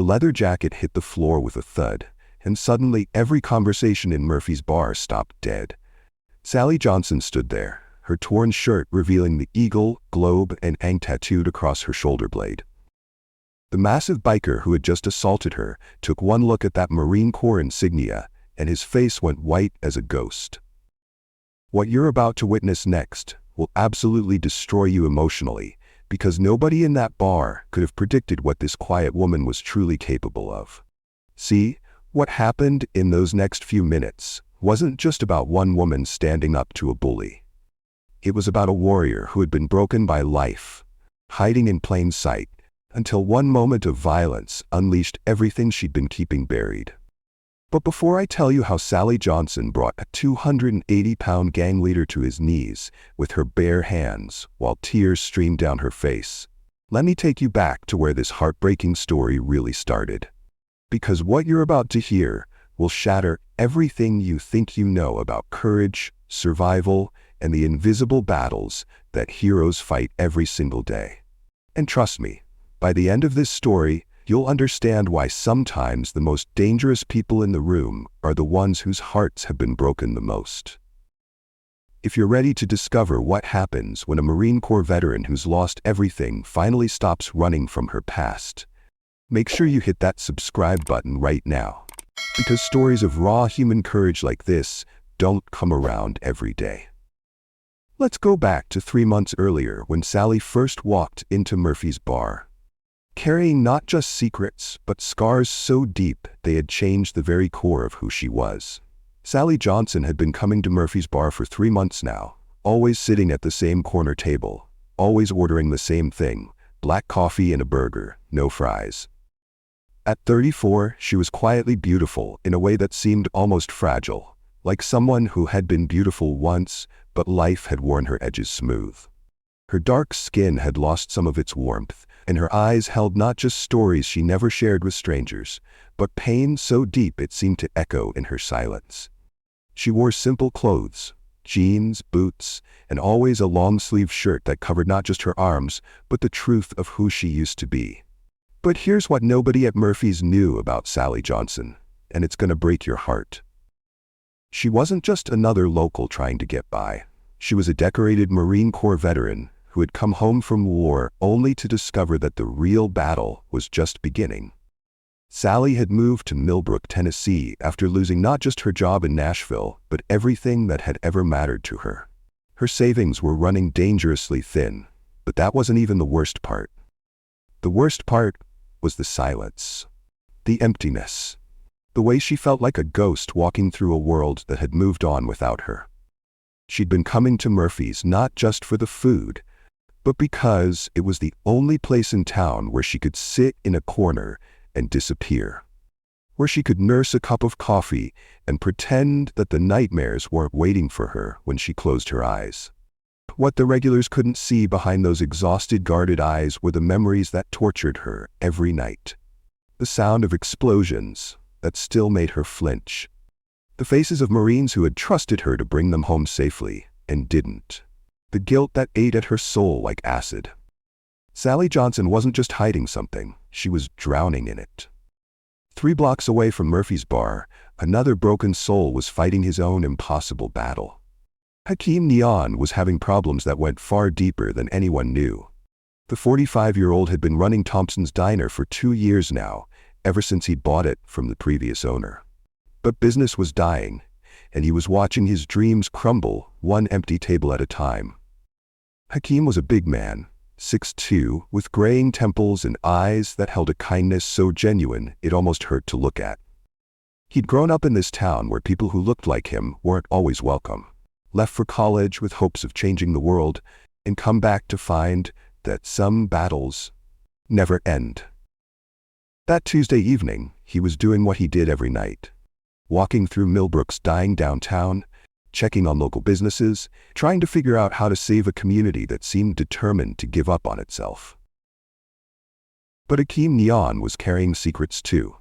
The leather jacket hit the floor with a thud, and suddenly every conversation in Murphy's bar stopped dead. Sally Johnson stood there, her torn shirt revealing the eagle, globe, and ang tattooed across her shoulder blade. The massive biker who had just assaulted her took one look at that Marine Corps insignia, and his face went white as a ghost. What you're about to witness next will absolutely destroy you emotionally, because nobody in that bar could have predicted what this quiet woman was truly capable of. See, what happened in those next few minutes wasn't just about one woman standing up to a bully. It was about a warrior who had been broken by life, hiding in plain sight, until one moment of violence unleashed everything she'd been keeping buried. But before I tell you how Sally Johnson brought a 280-pound gang leader to his knees with her bare hands while tears streamed down her face, let me take you back to where this heartbreaking story really started. Because what you're about to hear will shatter everything you think you know about courage, survival, and the invisible battles that heroes fight every single day. And trust me, by the end of this story, you'll understand why sometimes the most dangerous people in the room are the ones whose hearts have been broken the most. If you're ready to discover what happens when a Marine Corps veteran who's lost everything finally stops running from her past, make sure you hit that subscribe button right now, because stories of raw human courage like this don't come around every day. Let's go back to 3 months earlier when Sally first walked into Murphy's bar, carrying not just secrets, but scars so deep they had changed the very core of who she was. Sally Johnson had been coming to Murphy's bar for 3 months now, always sitting at the same corner table, always ordering the same thing, black coffee and a burger, no fries. At 34, she was quietly beautiful in a way that seemed almost fragile, like someone who had been beautiful once, but life had worn her edges smooth. Her dark skin had lost some of its warmth, and her eyes held not just stories she never shared with strangers, but pain so deep it seemed to echo in her silence. She wore simple clothes, jeans, boots, and always a long-sleeved shirt that covered not just her arms, but the truth of who she used to be. But here's what nobody at Murphy's knew about Sally Johnson, and it's gonna break your heart. She wasn't just another local trying to get by. She was a decorated Marine Corps veteran who had come home from war only to discover that the real battle was just beginning. Sally had moved to Millbrook, Tennessee after losing not just her job in Nashville, but everything that had ever mattered to her. Her savings were running dangerously thin, but that wasn't even the worst part. The worst part was the silence, the emptiness, the way she felt like a ghost walking through a world that had moved on without her. She'd been coming to Murphy's not just for the food, but because it was the only place in town where she could sit in a corner and disappear, where she could nurse a cup of coffee and pretend that the nightmares weren't waiting for her when she closed her eyes. What the regulars couldn't see behind those exhausted, guarded eyes were the memories that tortured her every night. The sound of explosions that still made her flinch. The faces of Marines who had trusted her to bring them home safely and didn't. The guilt that ate at her soul like acid. Sally Johnson wasn't just hiding something, she was drowning in it. 3 blocks away from Murphy's bar, another broken soul was fighting his own impossible battle. Hakeem Neon was having problems that went far deeper than anyone knew. The 45-year-old had been running Thompson's Diner for 2 years now, ever since he'd bought it from the previous owner. But business was dying, and he was watching his dreams crumble, one empty table at a time. Hakeem was a big man, 6'2", with graying temples and eyes that held a kindness so genuine it almost hurt to look at. He'd grown up in this town where people who looked like him weren't always welcome, left for college with hopes of changing the world, and come back to find that some battles never end. That Tuesday evening, he was doing what he did every night, walking through Millbrook's dying downtown, checking on local businesses, trying to figure out how to save a community that seemed determined to give up on itself. But Hakeem Neon was carrying secrets too.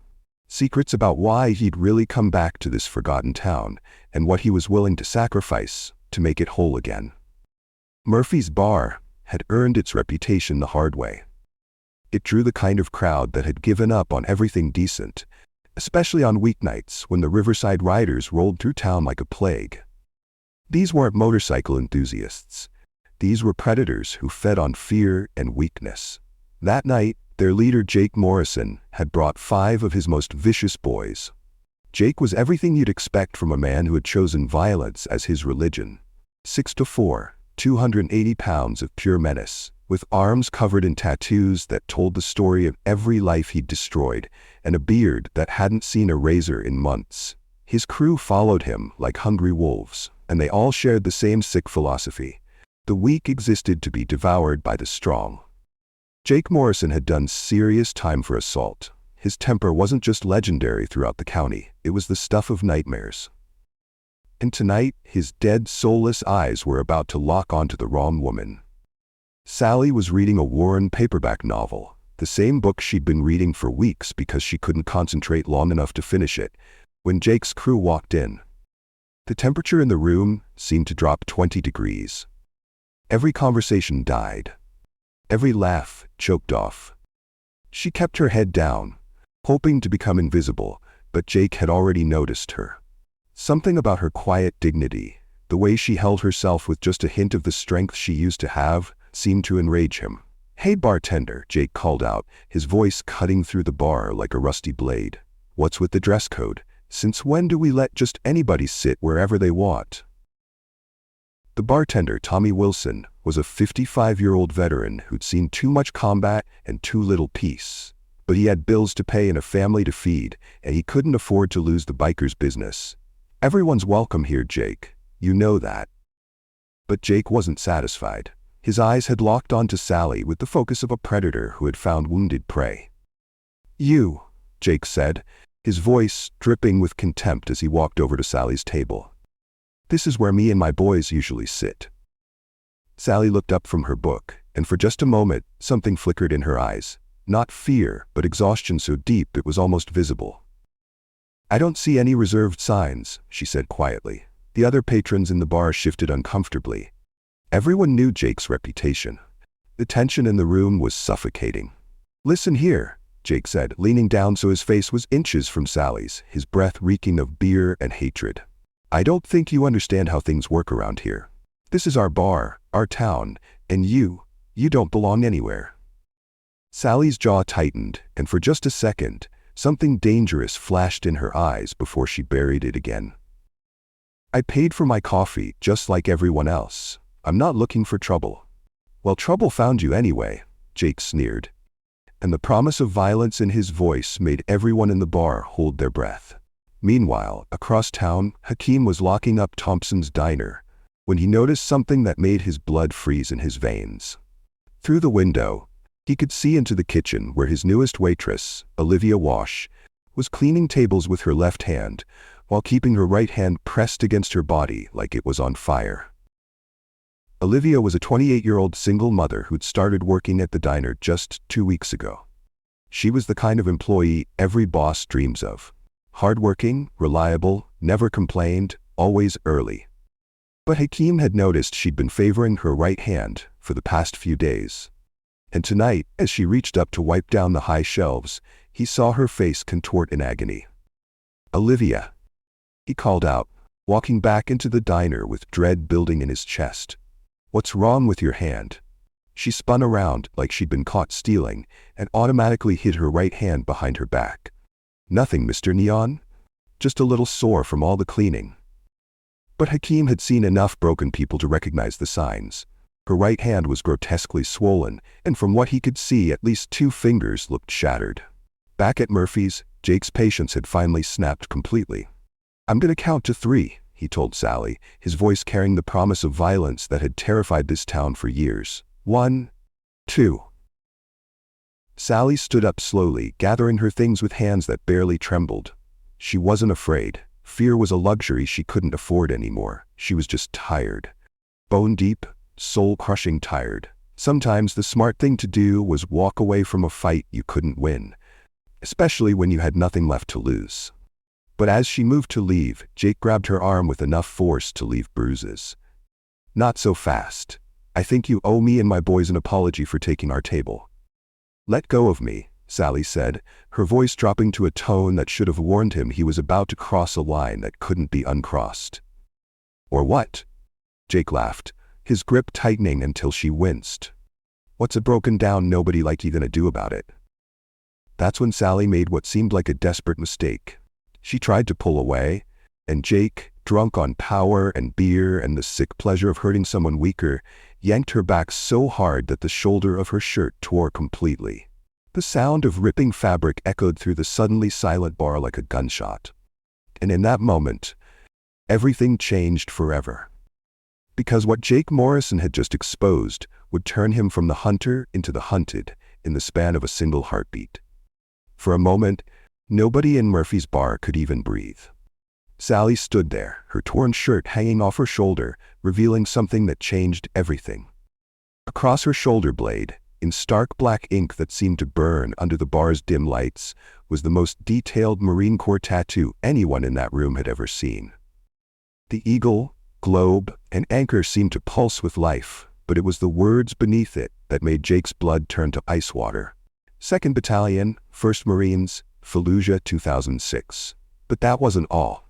Secrets about why he'd really come back to this forgotten town and what he was willing to sacrifice to make it whole again. Murphy's Bar had earned its reputation the hard way. It drew the kind of crowd that had given up on everything decent, especially on weeknights when the Riverside riders rolled through town like a plague. These weren't motorcycle enthusiasts. These were predators who fed on fear and weakness. That night, their leader Jake Morrison had brought 5 of his most vicious boys. Jake was everything you'd expect from a man who had chosen violence as his religion. 6'4", 280 pounds of pure menace, with arms covered in tattoos that told the story of every life he'd destroyed, and a beard that hadn't seen a razor in months. His crew followed him like hungry wolves, and they all shared the same sick philosophy. The weak existed to be devoured by the strong. Jake Morrison had done serious time for assault. His temper wasn't just legendary throughout the county, it was the stuff of nightmares. And tonight, his dead, soulless eyes were about to lock onto the wrong woman. Sally was reading a worn paperback novel, the same book she'd been reading for weeks because she couldn't concentrate long enough to finish it, when Jake's crew walked in. The temperature in the room seemed to drop 20 degrees. Every conversation died. Every laugh choked off. She kept her head down, hoping to become invisible, but Jake had already noticed her. Something about her quiet dignity, the way she held herself with just a hint of the strength she used to have, seemed to enrage him. "Hey bartender," Jake called out, his voice cutting through the bar like a rusty blade. "What's with the dress code? Since when do we let just anybody sit wherever they want?" The bartender, Tommy Wilson, was a 55-year-old veteran who'd seen too much combat and too little peace. But he had bills to pay and a family to feed, and he couldn't afford to lose the biker's business. "Everyone's welcome here, Jake. You know that." But Jake wasn't satisfied. His eyes had locked onto Sally with the focus of a predator who had found wounded prey. "You," Jake said, his voice dripping with contempt as he walked over to Sally's table. "This is where me and my boys usually sit." Sally looked up from her book, and for just a moment, something flickered in her eyes. Not fear, but exhaustion so deep it was almost visible. "I don't see any reserved signs," she said quietly. The other patrons in the bar shifted uncomfortably. Everyone knew Jake's reputation. The tension in the room was suffocating. "Listen here," Jake said, leaning down so his face was inches from Sally's, his breath reeking of beer and hatred. "I don't think you understand how things work around here. This is our bar, our town, and you don't belong anywhere." Sally's jaw tightened, and for just a second, something dangerous flashed in her eyes before she buried it again. "I paid for my coffee just like everyone else. I'm not looking for trouble." "Well, trouble found you anyway," Jake sneered. And the promise of violence in his voice made everyone in the bar hold their breath. Meanwhile, across town, Hakeem was locking up Thompson's diner when he noticed something that made his blood freeze in his veins. Through the window, he could see into the kitchen where his newest waitress, Olivia Wash, was cleaning tables with her left hand while keeping her right hand pressed against her body like it was on fire. Olivia was a 28-year-old single mother who'd started working at the diner just 2 weeks ago. She was the kind of employee every boss dreams of. Hardworking, reliable, never complained, always early. But Hakeem had noticed she'd been favoring her right hand for the past few days. And tonight, as she reached up to wipe down the high shelves, he saw her face contort in agony. "Olivia," he called out, walking back into the diner with dread building in his chest. "What's wrong with your hand?" She spun around like she'd been caught stealing and automatically hid her right hand behind her back. "Nothing, Mr. Neon. Just a little sore from all the cleaning." But Hakeem had seen enough broken people to recognize the signs. Her right hand was grotesquely swollen, and from what he could see, at least 2 fingers looked shattered. Back at Murphy's, Jake's patience had finally snapped completely. "I'm gonna count to 3, he told Sally, his voice carrying the promise of violence that had terrified this town for years. 1, 2. Sally stood up slowly, gathering her things with hands that barely trembled. She wasn't afraid. Fear was a luxury she couldn't afford anymore. She was just tired. Bone deep, soul-crushing tired. Sometimes the smart thing to do was walk away from a fight you couldn't win, especially when you had nothing left to lose. But as she moved to leave, Jake grabbed her arm with enough force to leave bruises. "Not so fast. I think you owe me and my boys an apology for taking our table." "Let go of me," Sally said, her voice dropping to a tone that should have warned him he was about to cross a line that couldn't be uncrossed. "Or what?" Jake laughed, his grip tightening until she winced. "What's a broken down nobody like you gonna do about it?" That's when Sally made what seemed like a desperate mistake. She tried to pull away, and Jake, drunk on power and beer and the sick pleasure of hurting someone weaker, yanked her back so hard that the shoulder of her shirt tore completely. The sound of ripping fabric echoed through the suddenly silent bar like a gunshot. And in that moment, everything changed forever. Because what Jake Morrison had just exposed would turn him from the hunter into the hunted in the span of a single heartbeat. For a moment, nobody in Murphy's bar could even breathe. Sally stood there, her torn shirt hanging off her shoulder, revealing something that changed everything. Across her shoulder blade, in stark black ink that seemed to burn under the bar's dim lights, was the most detailed Marine Corps tattoo anyone in that room had ever seen. The eagle, globe, and anchor seemed to pulse with life, but it was the words beneath it that made Jake's blood turn to ice water. 2nd Battalion, 1st Marines, Fallujah 2006. But that wasn't all.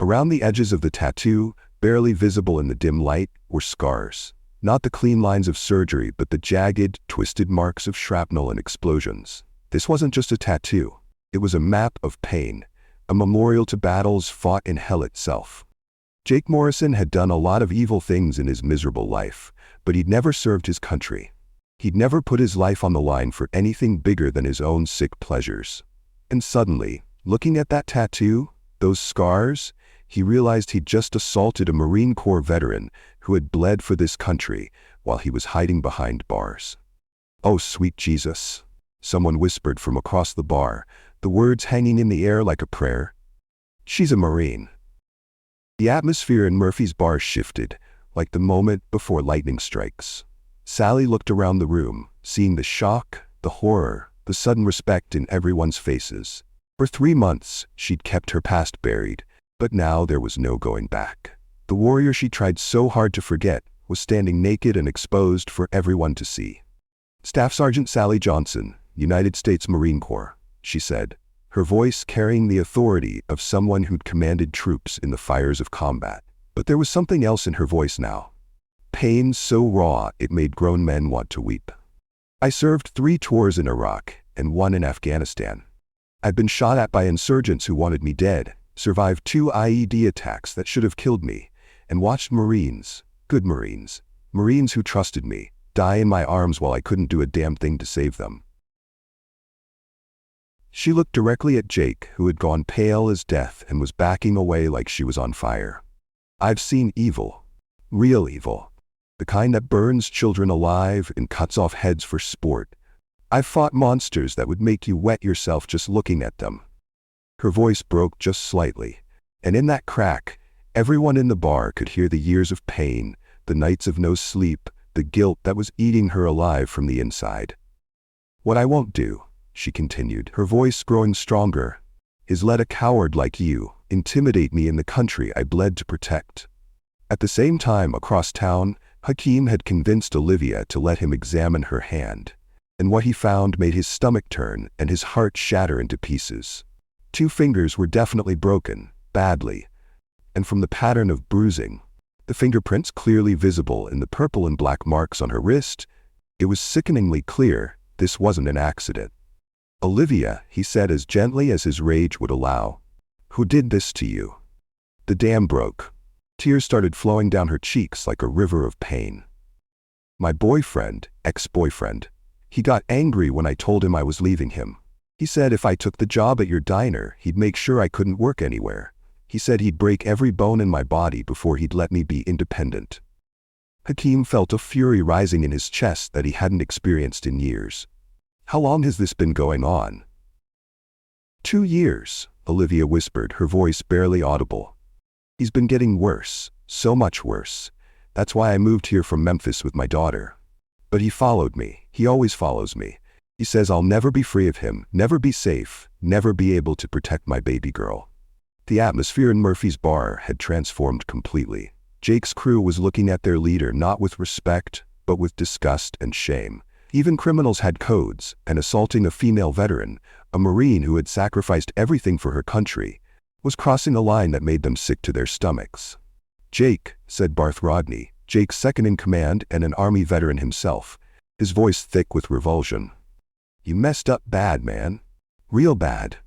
Around the edges of the tattoo, barely visible in the dim light, were scars. Not the clean lines of surgery, but the jagged, twisted marks of shrapnel and explosions. This wasn't just a tattoo. It was a map of pain, a memorial to battles fought in hell itself. Jake Morrison had done a lot of evil things in his miserable life, but he'd never served his country. He'd never put his life on the line for anything bigger than his own sick pleasures. And suddenly, looking at that tattoo, those scars, he realized he'd just assaulted a Marine Corps veteran who had bled for this country while he was hiding behind bars. "Oh, sweet Jesus," someone whispered from across the bar, the words hanging in the air like a prayer. "She's a Marine." The atmosphere in Murphy's bar shifted, like the moment before lightning strikes. Sally looked around the room, seeing the shock, the horror, the sudden respect in everyone's faces. For 3 months, she'd kept her past buried, but now there was no going back. The warrior she tried so hard to forget was standing naked and exposed for everyone to see. "Staff Sergeant Sally Johnson, United States Marine Corps," she said, her voice carrying the authority of someone who'd commanded troops in the fires of combat. But there was something else in her voice now. Pain so raw it made grown men want to weep. "I served 3 tours in Iraq and 1 in Afghanistan. I'd been shot at by insurgents who wanted me dead, survived 2 IED attacks that should have killed me, and watched Marines, good Marines, Marines who trusted me, die in my arms while I couldn't do a damn thing to save them." She looked directly at Jake, who had gone pale as death and was backing away like she was on fire. "I've seen evil, real evil. The kind that burns children alive and cuts off heads for sport. I've fought monsters that would make you wet yourself just looking at them." Her voice broke just slightly, and in that crack, everyone in the bar could hear the years of pain, the nights of no sleep, the guilt that was eating her alive from the inside. "What I won't do," she continued, her voice growing stronger, "is let a coward like you intimidate me in the country I bled to protect." At the same time, across town, Hakeem had convinced Olivia to let him examine her hand, and what he found made his stomach turn and his heart shatter into pieces. 2 fingers were definitely broken, badly, and from the pattern of bruising, the fingerprints clearly visible in the purple and black marks on her wrist, it was sickeningly clear this wasn't an accident. "Olivia," he said as gently as his rage would allow, "who did this to you?" The dam broke. Tears started flowing down her cheeks like a river of pain. "My boyfriend, ex-boyfriend. He got angry when I told him I was leaving him. He said if I took the job at your diner, he'd make sure I couldn't work anywhere. He said he'd break every bone in my body before he'd let me be independent." Hakeem felt a fury rising in his chest that he hadn't experienced in years. "How long has this been going on?" 2 years, Olivia whispered, her voice barely audible. "He's been getting worse, so much worse. That's why I moved here from Memphis with my daughter. But he followed me, he always follows me. He says I'll never be free of him, never be safe, never be able to protect my baby girl." The atmosphere in Murphy's bar had transformed completely. Jake's crew was looking at their leader not with respect, but with disgust and shame. Even criminals had codes, and assaulting a female veteran, a Marine who had sacrificed everything for her country, was crossing a line that made them sick to their stomachs. "Jake," said Barth Rodney, Jake's second in command and an Army veteran himself, his voice thick with revulsion. "You messed up bad, man. Real bad.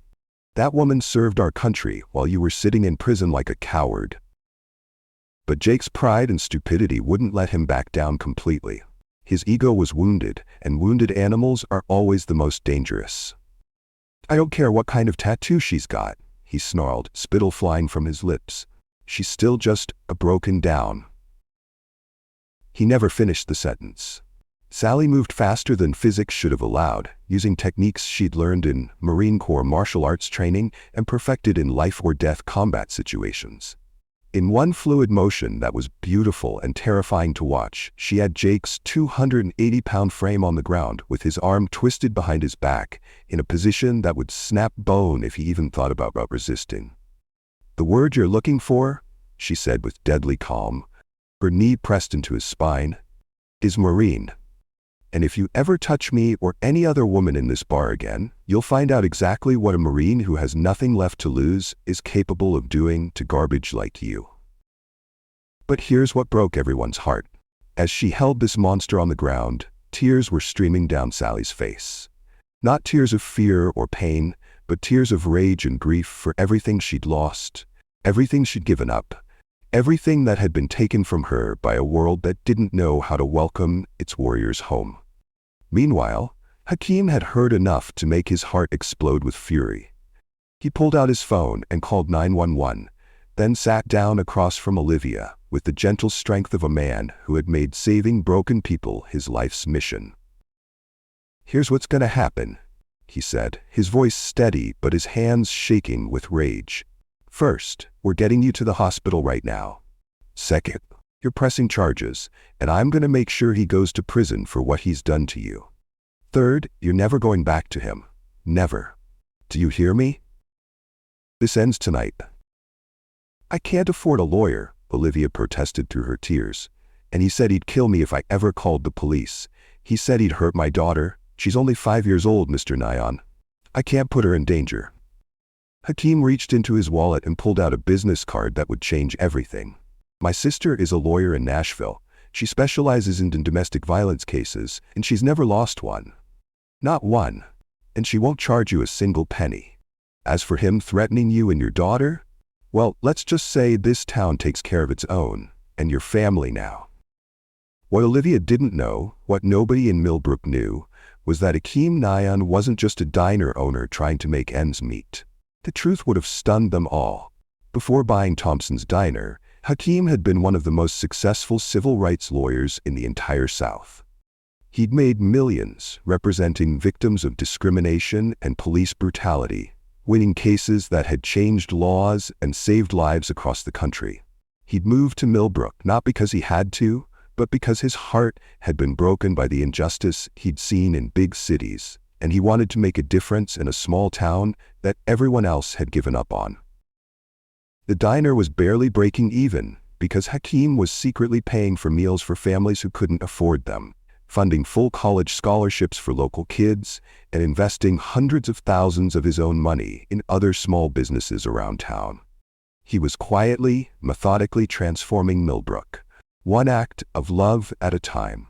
That woman served our country while you were sitting in prison like a coward." But Jake's pride and stupidity wouldn't let him back down completely. His ego was wounded, and wounded animals are always the most dangerous. "I don't care what kind of tattoo she's got," he snarled, spittle flying from his lips. "She's still just a broken down." He never finished the sentence. Sally moved faster than physics should have allowed, using techniques she'd learned in Marine Corps martial arts training and perfected in life-or-death combat situations. In one fluid motion that was beautiful and terrifying to watch, she had Jake's 280-pound frame on the ground with his arm twisted behind his back, in a position that would snap bone if he even thought about resisting. "The word you're looking for," she said with deadly calm, her knee pressed into his spine, "is Marine. And if you ever touch me or any other woman in this bar again, you'll find out exactly what a Marine who has nothing left to lose is capable of doing to garbage like you." But here's what broke everyone's heart. As she held this monster on the ground, tears were streaming down Sally's face. Not tears of fear or pain, but tears of rage and grief for everything she'd lost, everything she'd given up, everything that had been taken from her by a world that didn't know how to welcome its warriors home. Meanwhile, Hakeem had heard enough to make his heart explode with fury. He pulled out his phone and called 911, then sat down across from Olivia with the gentle strength of a man who had made saving broken people his life's mission. "Here's what's gonna happen," he said, his voice steady but his hands shaking with rage. "First, we're getting you to the hospital right now. Second, you're pressing charges, and I'm gonna make sure he goes to prison for what he's done to you. Third, you're never going back to him. Never. Do you hear me? This ends tonight." "I can't afford a lawyer," Olivia protested through her tears. "And he said he'd kill me if I ever called the police. He said he'd hurt my daughter. She's only 5 years old, Mr. Nyan. I can't put her in danger." Hakeem reached into his wallet and pulled out a business card that would change everything. "My sister is a lawyer in Nashville. She specializes in domestic violence cases, and she's never lost one. Not one. And she won't charge you a single penny. As for him threatening you and your daughter, well, let's just say this town takes care of its own, and your family now." What Olivia didn't know, what nobody in Millbrook knew, was that Hakeem Nyan wasn't just a diner owner trying to make ends meet. The truth would have stunned them all. Before buying Thompson's Diner, Hakeem had been one of the most successful civil rights lawyers in the entire South. He'd made millions representing victims of discrimination and police brutality, winning cases that had changed laws and saved lives across the country. He'd moved to Millbrook not because he had to, but because his heart had been broken by the injustice he'd seen in big cities, and he wanted to make a difference in a small town that everyone else had given up on. The diner was barely breaking even because Hakeem was secretly paying for meals for families who couldn't afford them, funding full college scholarships for local kids, and investing hundreds of thousands of his own money in other small businesses around town. He was quietly, methodically transforming Millbrook, one act of love at a time.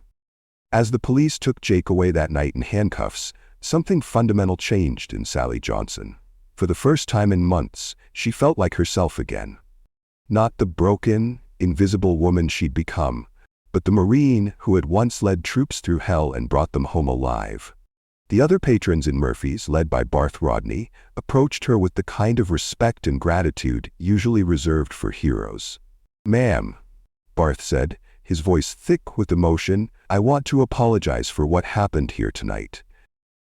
As the police took Jake away that night in handcuffs, something fundamental changed in Sally Johnson. For the first time in months, she felt like herself again. Not the broken, invisible woman she'd become, but the Marine who had once led troops through hell and brought them home alive. The other patrons in Murphy's, led by Barth Rodney, approached her with the kind of respect and gratitude usually reserved for heroes. "Ma'am," Barth said, his voice thick with emotion, "I want to apologize for what happened here tonight.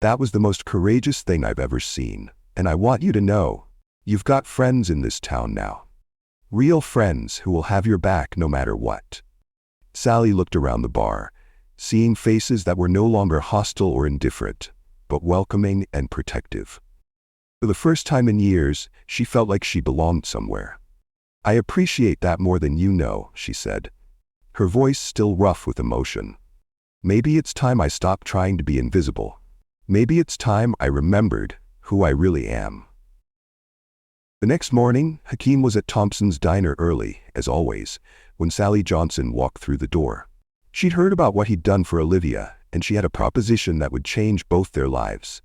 That was the most courageous thing I've ever seen. And I want you to know, you've got friends in this town now. Real friends who will have your back no matter what." Sally looked around the bar, seeing faces that were no longer hostile or indifferent, but welcoming and protective. For the first time in years, she felt like she belonged somewhere. "I appreciate that more than you know," she said, her voice still rough with emotion. Maybe it's time I stopped trying to be invisible. Maybe it's time I remembered who I really am. The next morning, Hakeem was at Thompson's diner early, as always, when Sally Johnson walked through the door. She'd heard about what he'd done for Olivia, and she had a proposition that would change both their lives.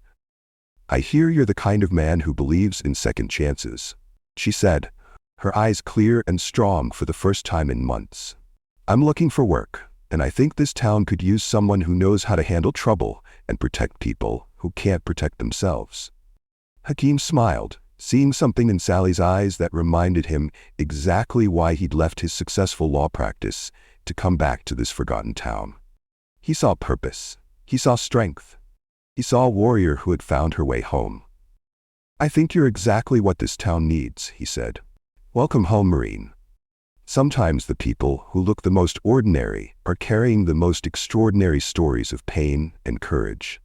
"I hear you're the kind of man who believes in second chances," she said, her eyes clear and strong for the first time in months. "I'm looking for work, and I think this town could use someone who knows how to handle trouble and protect people who can't protect themselves." Hakeem smiled, seeing something in Sally's eyes that reminded him exactly why he'd left his successful law practice to come back to this forgotten town. He saw purpose. He saw strength. He saw a warrior who had found her way home. "I think you're exactly what this town needs," he said. "Welcome home, Marine." Sometimes the people who look the most ordinary are carrying the most extraordinary stories of pain and courage.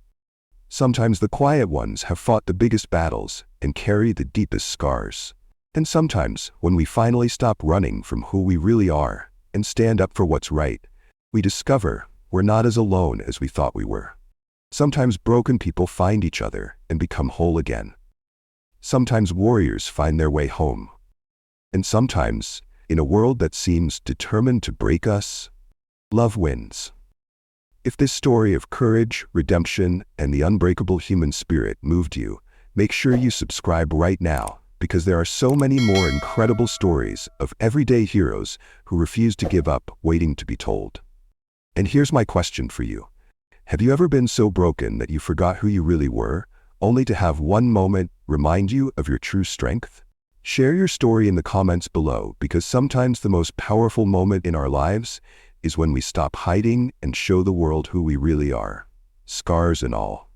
Sometimes the quiet ones have fought the biggest battles and carry the deepest scars. And sometimes, when we finally stop running from who we really are and stand up for what's right, we discover we're not as alone as we thought we were. Sometimes broken people find each other and become whole again. Sometimes warriors find their way home. And sometimes, in a world that seems determined to break us, love wins. If this story of courage, redemption, and the unbreakable human spirit moved you, make sure you subscribe right now, because there are so many more incredible stories of everyday heroes who refuse to give up, waiting to be told. And here's my question for you. Have you ever been so broken that you forgot who you really were, only to have one moment remind you of your true strength? Share your story in the comments below, because sometimes the most powerful moment in our lives is when we stop hiding and show the world who we really are, scars and all.